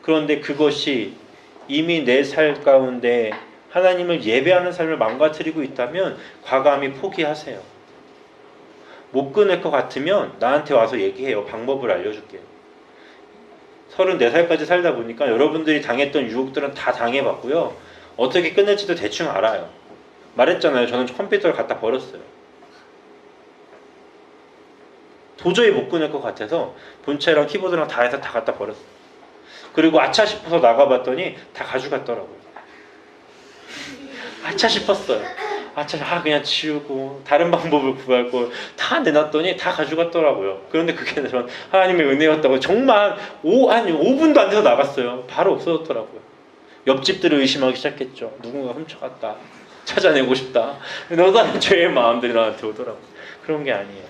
그런데 그것이 이미 내 삶 가운데 하나님을 예배하는 삶을 망가뜨리고 있다면 과감히 포기하세요. 못 끊을 것 같으면 나한테 와서 얘기해요. 방법을 알려줄게요. 34살까지 살다 보니까 여러분들이 당했던 유혹들은 다 당해봤고요. 어떻게 끊을지도 대충 알아요. 말했잖아요. 저는 컴퓨터를 갖다 버렸어요. 도저히 못 끊을 것 같아서 본체랑 키보드랑 다 해서 다 갖다 버렸어요. 그리고 아차 싶어서 나가봤더니 다 가져갔더라고요. 아차 싶었어요. 그냥 지우고 다른 방법을 구할 걸 다 내놨더니 다 가져갔더라고요. 그런데 그게 전 하나님의 은혜였다고 정말 한 5분도 안 돼서 나갔어요. 바로 없어졌더라고요. 옆집들을 의심하기 시작했죠. 누군가 훔쳐갔다. 찾아내고 싶다. 너도 다른 죄의 마음들이 나한테 오더라고. 그런 게 아니에요.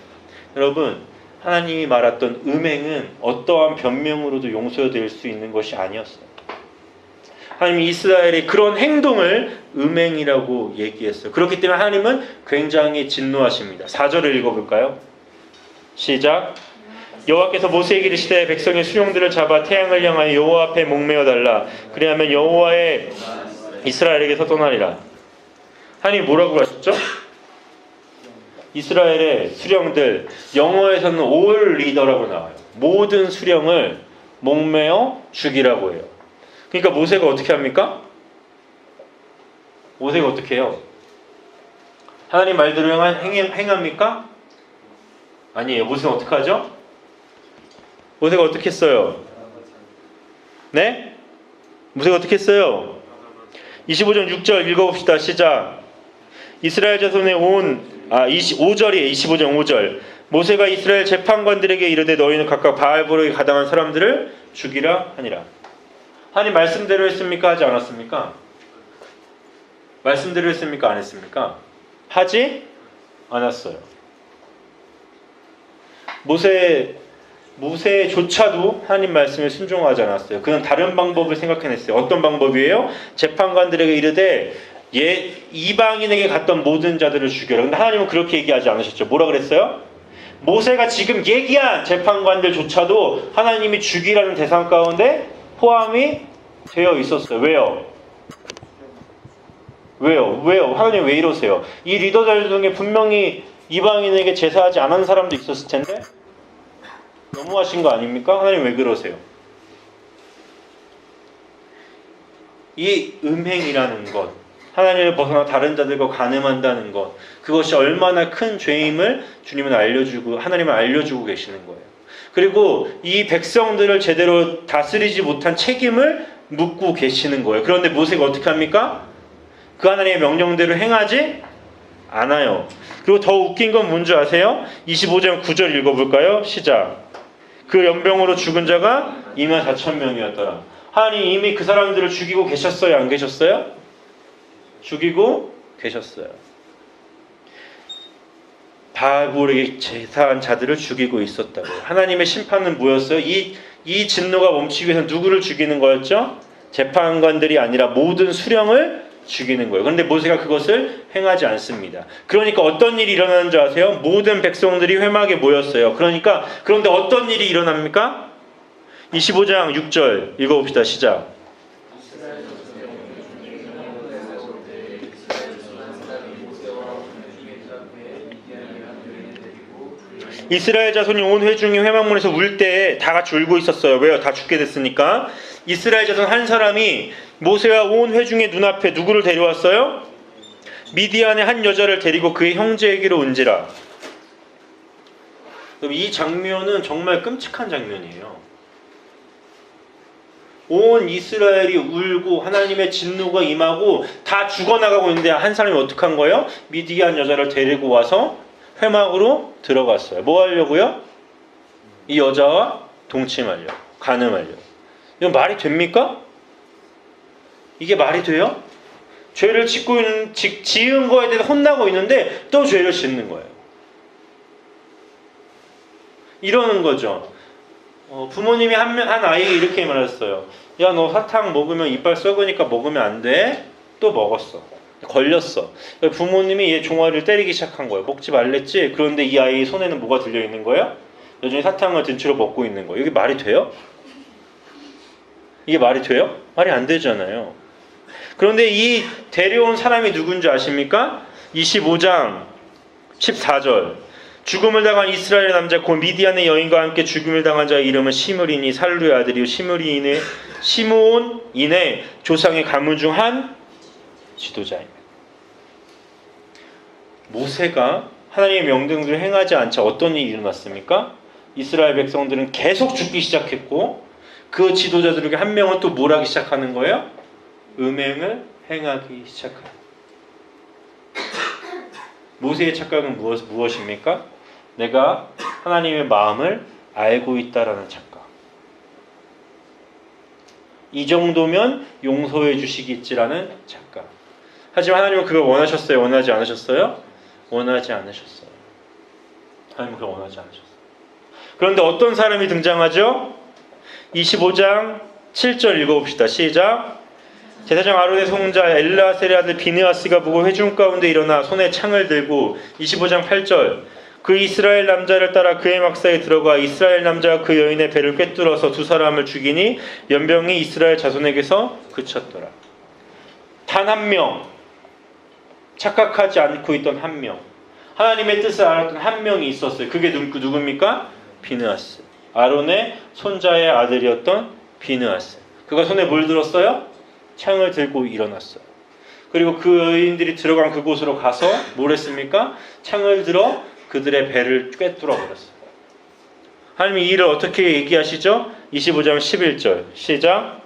여러분, 하나님이 말했던 음행은 어떠한 변명으로도 용서될 수 있는 것이 아니었어요. 하나님이 이스라엘의 그런 행동을 음행이라고 얘기했어요. 그렇기 때문에 하나님은 굉장히 진노하십니다. 4절을 읽어볼까요? 시작. 여호와께서 모세에게 이르시되 백성의 수령들을 잡아 태양을 향하여 여호와 앞에 목매어 달라. 그리하면 여호와의 이스라엘에게서 떠나리라. 하나님이 뭐라고 하셨죠? 이스라엘의 수령들, 영어에서는 all 리더라고 나와요. 모든 수령을 목매어 죽이라고 해요. 그러니까 모세가 어떻게 합니까? 모세가 어떻게 해요? 하나님 말대로 행합니까? 아니에요. 모세는 어떻게 하죠? 모세가 어떻게 했어요? 네? 모세가 어떻게 했어요? 25장 6절 읽어봅시다. 시작. 이스라엘 자손의 25절이에요. 25장 5절. 모세가 이스라엘 재판관들에게 이르되 너희는 각각 바알보르에 가당한 사람들을 죽이라 하니라. 하나님 말씀대로 했습니까? 하지 않았습니까? 말씀대로 했습니까? 안 했습니까? 하지 않았어요. 모세조차도 하나님 말씀에 순종하지 않았어요. 그는 다른 방법을 생각해냈어요. 어떤 방법이에요? 재판관들에게 이르되 이방인에게 갔던 모든 자들을 죽여라. 근데 하나님은 그렇게 얘기하지 않으셨죠. 뭐라 그랬어요? 모세가 지금 얘기한 재판관들조차도 하나님이 죽이라는 대상 가운데 포함이 되어 있었어요. 왜요? 하나님 왜 이러세요? 이 리더들 중에 분명히 이방인에게 제사하지 않은 사람도 있었을 텐데 너무하신 거 아닙니까? 하나님 왜 그러세요? 이 음행이라는 것, 하나님을 벗어나 다른 자들과 간음한다는 것, 그것이 얼마나 큰 죄임을 주님은 하나님은 알려주고 계시는 거예요. 그리고 이 백성들을 제대로 다스리지 못한 책임을 묻고 계시는 거예요. 그런데 모세가 어떻게 합니까? 그 하나님의 명령대로 행하지 않아요. 그리고 더 웃긴 건 뭔지 아세요? 25장 9절 읽어볼까요? 시작. 그 연병으로 죽은 자가 24,000명이었더라. 하나님 이미 그 사람들을 죽이고 계셨어요? 안 계셨어요? 죽이고 계셨어요. 바알보르에게 제사한 자들을 죽이고 있었다고요. 하나님의 심판은 뭐였어요? 이 진노가 멈추기 위해서 누구를 죽이는 거였죠? 재판관들이 아니라 모든 수령을 죽이는 거예요. 그런데 모세가 그것을 행하지 않습니다. 그러니까 어떤 일이 일어나는 줄 아세요? 모든 백성들이 회막에 모였어요. 그런데 어떤 일이 일어납니까? 25장 6절 읽어봅시다. 시작. 이스라엘 자손이 온 회중이 회막문에서 울 때에 다 같이 울고 있었어요. 왜요? 다 죽게 됐으니까. 이스라엘 자손 한 사람이 모세와 온 회중의 눈앞에 누구를 데려왔어요? 미디안의 한 여자를 데리고 그의 형제에게로 온지라. 그럼 이 장면은 정말 끔찍한 장면이에요. 온 이스라엘이 울고 하나님의 진노가 임하고 다 죽어나가고 있는데 한 사람이 어떻게 한 거예요? 미디안 여자를 데리고 와서 회막으로 들어갔어요. 뭐 하려고요? 이 여자와 동침하려고, 간음하려고. 이건 말이 됩니까? 이게 말이 돼요? 죄를 지은 거에 대해서 혼나고 있는데 또 죄를 짓는 거예요. 이러는 거죠. 부모님이 한 아이에게 이렇게 말했어요. 야, 너 사탕 먹으면 이빨 썩으니까 먹으면 안 돼. 또 먹었어. 걸렸어. 부모님이 얘 종아리를 때리기 시작한 거예요. 먹지 말랬지? 그런데 이 아이 손에는 뭐가 들려있는 거예요? 여전히 사탕을 등치로 먹고 있는 거예요. 이게 말이 돼요? 이게 말이 돼요? 말이 안 되잖아요. 그런데 이 데려온 사람이 누군지 아십니까? 25장 14절. 죽음을 당한 이스라엘 남자 곧 미디안의 여인과 함께 죽음을 당한 자의 이름은 시므리니 살루의 아들이요 시므온인의 조상의 가문 중 한 지도자입니다. 모세가 하나님의 명령들을 행하지 않자 어떤 일이 일어났습니까? 이스라엘 백성들은 계속 죽기 시작했고 그 지도자들에게 한 명은 또 뭘 하기 시작하는 거예요? 음행을 행하기 시작합니다. 모세의 착각은 무엇입니까? 내가 하나님의 마음을 알고 있다라는 착각. 이 정도면 용서해 주시겠지라는 착각. 하지만 하나님은 그걸 원하셨어요? 원하지 않으셨어요? 원하지 않으셨어요. 하나님은 그걸 원하지 않으셨어요. 그런데 어떤 사람이 등장하죠? 25장 7절 읽어봅시다. 시작. 제사장 아론의 손자 엘르아셀의 아들 비느하스가 보고 회중 가운데 일어나 손에 창을 들고 25장 8절 그 이스라엘 남자를 따라 그의 막사에 들어가 이스라엘 남자가 그 여인의 배를 꿰뚫어서 두 사람을 죽이니 연병이 이스라엘 자손에게서 그쳤더라. 단 한 명, 착각하지 않고 있던 한 명, 하나님의 뜻을 알았던 한 명이 있었어요. 그게 누굽니까? 비느하스. 아론의 손자의 아들이었던 비느하스. 그가 손에 뭘 들었어요? 창을 들고 일어났어요. 그리고 그 여인들이 들어간 그곳으로 가서 뭘 했습니까? 창을 들어 그들의 배를 꿰뚫어 버렸어요. 하나님이 이 일을 어떻게 얘기하시죠? 25장 11절 시작.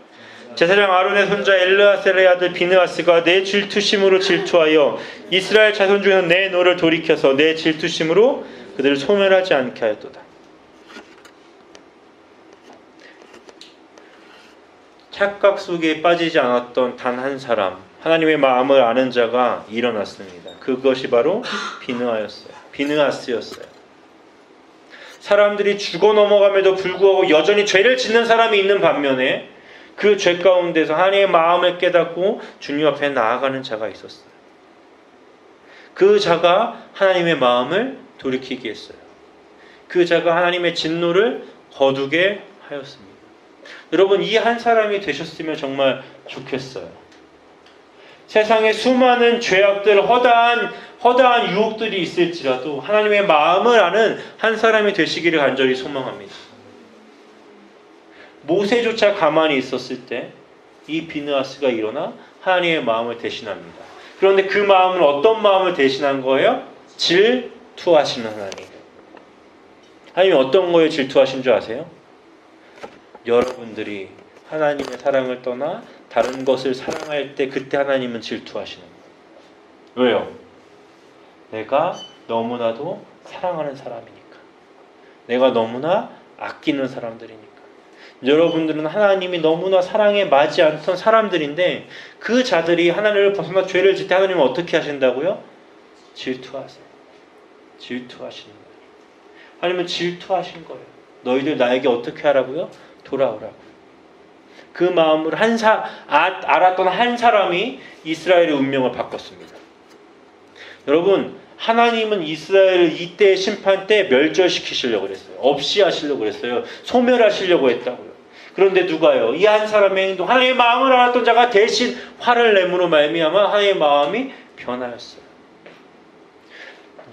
제사장 아론의 손자 엘르아셀의 아들 비느하스가 내 질투심으로 질투하여 이스라엘 자손 중에서 내 노를 돌이켜서 내 질투심으로 그들을 소멸하지 않게 하였도다. 착각 속에 빠지지 않았던 단 한 사람, 하나님의 마음을 아는 자가 일어났습니다. 그것이 바로 비느하스였어요. 사람들이 죽어 넘어감에도 불구하고 여전히 죄를 짓는 사람이 있는 반면에 그 죄 가운데서 하나님의 마음을 깨닫고 주님 앞에 나아가는 자가 있었어요. 그 자가 하나님의 마음을 돌이키게 했어요. 그 자가 하나님의 진노를 거두게 하였습니다. 여러분, 이 한 사람이 되셨으면 정말 좋겠어요. 세상에 수많은 죄악들, 허다한 유혹들이 있을지라도 하나님의 마음을 아는 한 사람이 되시기를 간절히 소망합니다. 모세조차 가만히 있었을 때 이 비느하스가 일어나 하나님의 마음을 대신합니다. 그런데 그 마음은 어떤 마음을 대신한 거예요? 질투하시는 하나님. 하나님이 어떤 거에 질투하신 줄 아세요? 여러분들이 하나님의 사랑을 떠나 다른 것을 사랑할 때 그때 하나님은 질투하시는 거예요. 왜요? 내가 너무나도 사랑하는 사람이니까. 내가 너무나 아끼는 사람들이니까. 여러분들은 하나님이 너무나 사랑에 맞지 않던 사람들인데 그 자들이 하나님을 벗어나 죄를 짓 때 하나님은 어떻게 하신다고요? 질투하세요. 질투하시는 거예요. 하나님은 질투하신 거예요. 너희들 나에게 어떻게 하라고요? 돌아오라고. 그 마음을 알았던 한 사람이 이스라엘의 운명을 바꿨습니다. 여러분, 하나님은 이스라엘을 이때의 심판 때 멸절시키시려고 그랬어요. 없이 하시려고 그랬어요. 소멸하시려고 했다고요. 그런데 누가요? 이 한 사람의 행동, 하나님의 마음을 알았던 자가 대신 화를 내므로 말미암아 하나님의 마음이 변하였어요.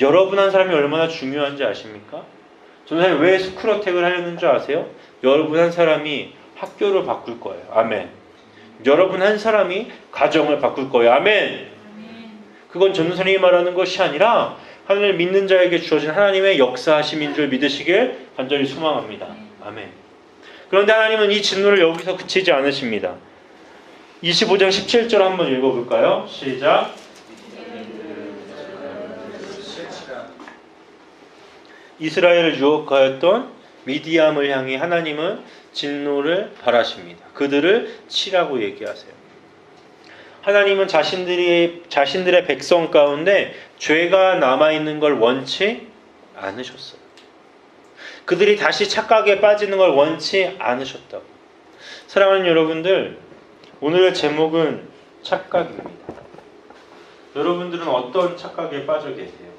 여러분 한 사람이 얼마나 중요한지 아십니까? 전사님 왜 스쿨어택을 하려는 줄 아세요? 여러분 한 사람이 학교를 바꿀 거예요. 아멘. 여러분 한 사람이 가정을 바꿀 거예요. 아멘. 그건 전도사님이 말하는 것이 아니라 하나님을 믿는 자에게 주어진 하나님의 역사하심인 줄 믿으시길 간절히 소망합니다. 아멘. 그런데 하나님은 이 진노를 여기서 그치지 않으십니다. 25장 17절 한번 읽어볼까요? 시작. 이스라엘을 유혹하였던 미디암을 향해 하나님은 진노를 바라십니다. 그들을 치라고 얘기하세요. 하나님은 자신들의 백성 가운데 죄가 남아있는 걸 원치 않으셨어요. 그들이 다시 착각에 빠지는 걸 원치 않으셨다고. 사랑하는 여러분들, 오늘의 제목은 착각입니다. 여러분들은 어떤 착각에 빠져 계세요?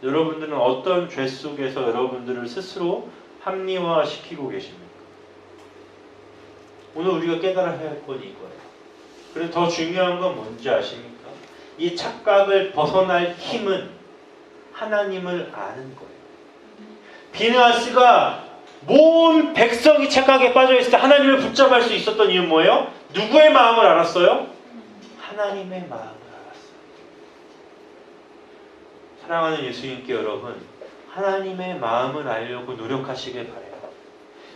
여러분들은 어떤 죄 속에서 여러분들을 스스로 합리화시키고 계십니까? 오늘 우리가 깨달아야 할 건 이거예요. 그래서 더 중요한 건 뭔지 아십니까? 이 착각을 벗어날 힘은 하나님을 아는 거예요. 비느하스가 온 백성이 착각에 빠져 있을 때 하나님을 붙잡을 수 있었던 이유는 뭐예요? 누구의 마음을 알았어요? 하나님의 마음을 알았어요. 사랑하는 예수님께 여러분, 하나님의 마음을 알려고 노력하시길 바래요.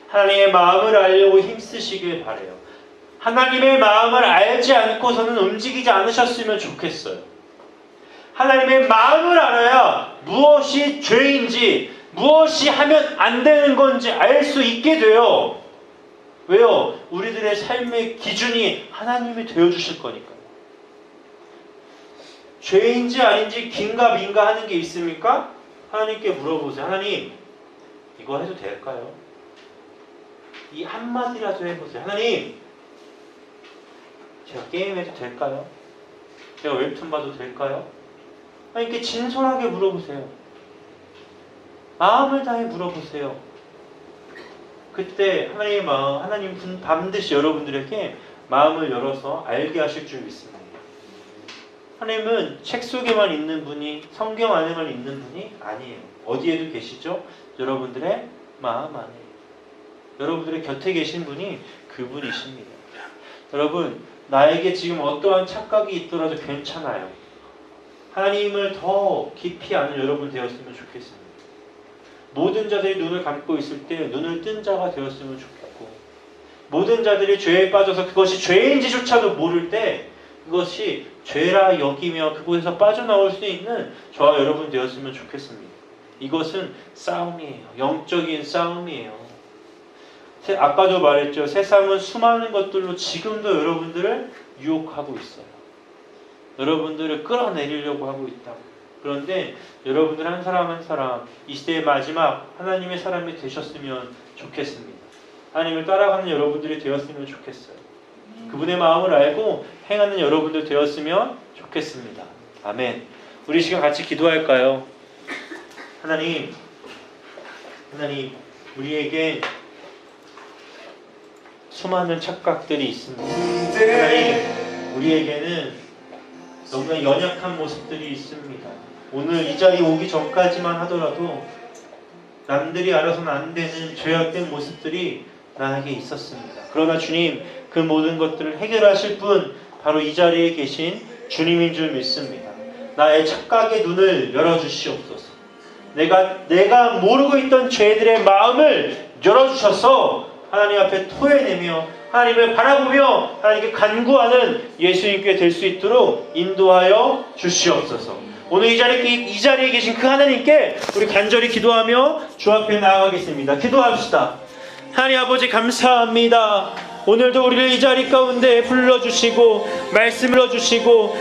하나님의 마음을 알려고 힘쓰시길 바래요. 하나님의 마음을 알지 않고서는 움직이지 않으셨으면 좋겠어요. 하나님의 마음을 알아야 무엇이 죄인지, 무엇이 하면 안 되는 건지 알 수 있게 돼요. 왜요? 우리들의 삶의 기준이 하나님이 되어주실 거니까요. 죄인지 아닌지 긴가 민가 하는 게 있습니까? 하나님께 물어보세요. 하나님, 이거 해도 될까요? 이 한마디라도 해보세요. 하나님, 제가 게임해도 될까요? 제가 웹툰 봐도 될까요? 하나님께 진솔하게 물어보세요. 마음을 다해 물어보세요. 그때 하나님의 마음, 하나님 반드시 여러분들에게 마음을 열어서 알게 하실 줄 믿습니다. 하나님은 책 속에만 있는 분이, 성경 안에만 있는 분이 아니에요. 어디에도 계시죠? 여러분들의 마음 안에. 여러분들의 곁에 계신 분이 그분이십니다. 여러분, 나에게 지금 어떠한 착각이 있더라도 괜찮아요. 하나님을 더 깊이 아는 여러분 되었으면 좋겠습니다. 모든 자들이 눈을 감고 있을 때 눈을 뜬 자가 되었으면 좋겠고, 모든 자들이 죄에 빠져서 그것이 죄인지조차도 모를 때 그것이 죄라 여기며 그곳에서 빠져나올 수 있는 저와 여러분 되었으면 좋겠습니다. 이것은 싸움이에요. 영적인 싸움이에요. 아까도 말했죠. 세상은 수많은 것들로 지금도 여러분들을 유혹하고 있어요. 여러분들을 끌어내리려고 하고 있다고. 그런데 여러분들 한 사람 한 사람 이 시대의 마지막 하나님의 사람이 되셨으면 좋겠습니다. 하나님을 따라가는 여러분들이 되었으면 좋겠어요. 그분의 마음을 알고 행하는 여러분들 되었으면 좋겠습니다. 아멘. 우리 시간 같이 기도할까요? 하나님, 우리에게 수많은 착각들이 있습니다. 하나님, 우리에게는 너무나 연약한 모습들이 있습니다. 오늘 이 자리에 오기 전까지만 하더라도 남들이 알아서는 안 되는 죄악된 모습들이 나에게 있었습니다. 그러나 주님, 그 모든 것들을 해결하실 분 바로 이 자리에 계신 주님인 줄 믿습니다. 나의 착각의 눈을 열어주시옵소서. 내가 모르고 있던 죄들의 마음을 열어주셔서 하나님 앞에 토해내며 하나님을 바라보며 하나님께 간구하는 예수님께 될 수 있도록 인도하여 주시옵소서. 오늘 이 자리에 계신 그 하나님께 우리 간절히 기도하며 주 앞에 나아가겠습니다. 기도합시다. 하나님 아버지, 감사합니다. 오늘도 우리를 이 자리 가운데 불러주시고 말씀을 주시고